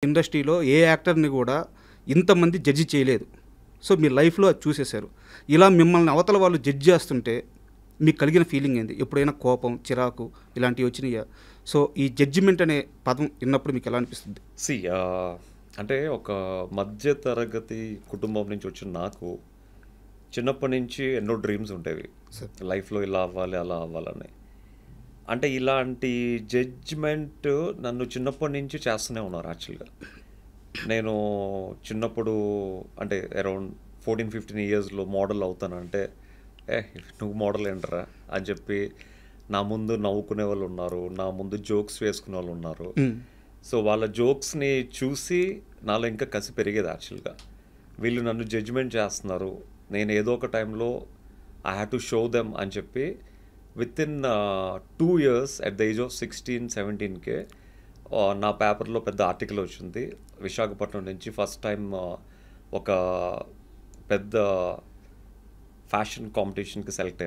ఇండస్ట్రీలో ఏ యాక్టర్‌ని గూడా ఇంతమంది జడ్జ్ చేయలేదు. సో, మీ లైఫ్‌లో అది చూసేశారు. ఇలా మిమ్మల్ని అవతల వాళ్ళు జడ్జ్ చేస్తుంటే మీకు కలిగిన ఫీలింగ్ ఏంది? ఎప్పుడైనా కోపం, చిరాకు ఇలాంటివి వచ్చినాయా? సో, ఈ జడ్జిమెంట్ అనే పదం విన్నప్పుడు మీకు ఎలా అనిపిస్తుంది? సి అంటే ఒక మధ్య తరగతి కుటుంబం నుంచి వచ్చిన నాకు చిన్నప్పటి నుంచి ఎన్నో డ్రీమ్స్ ఉండేవి. లైఫ్‌లో ఇలా అవ్వాలి, అలా అవ్వాలని. అంటే ఇలాంటి జడ్జ్‌మెంట్ నన్ను చిన్నప్పటి నుంచి చేస్తూనే ఉన్నారు యాక్చువల్‌గా. నేను చిన్నప్పుడు అంటే అరౌండ్ 14, 15 ఇయర్స్‌లో మోడల్ అవుతానంటే, నువ్వు మోడల్ ఏంట్రా అని చెప్పి నా ముందు నవ్వుకునే వాళ్ళు ఉన్నారు. నా ముందు జోక్స్ వేసుకునే వాళ్ళు ఉన్నారు. సో వాళ్ళ జోక్స్ని చూసి నాలో ఇంకా కసి పెరిగేది యాక్చువల్గా. వీళ్ళు నన్ను జడ్జిమెంట్ చేస్తున్నారు, నేను ఏదో ఒక టైంలో I have to show them అని చెప్పి with in 2 years at the age of 16, 17కే నా పేపర్లో పెద్ద ఆర్టికల్ వచ్చింది. విశాఖపట్నం నుంచి ఫస్ట్ టైం ఒక పెద్ద ఫ్యాషన్ కాంపిటీషన్కి సెలెక్ట్ అయ్యాను.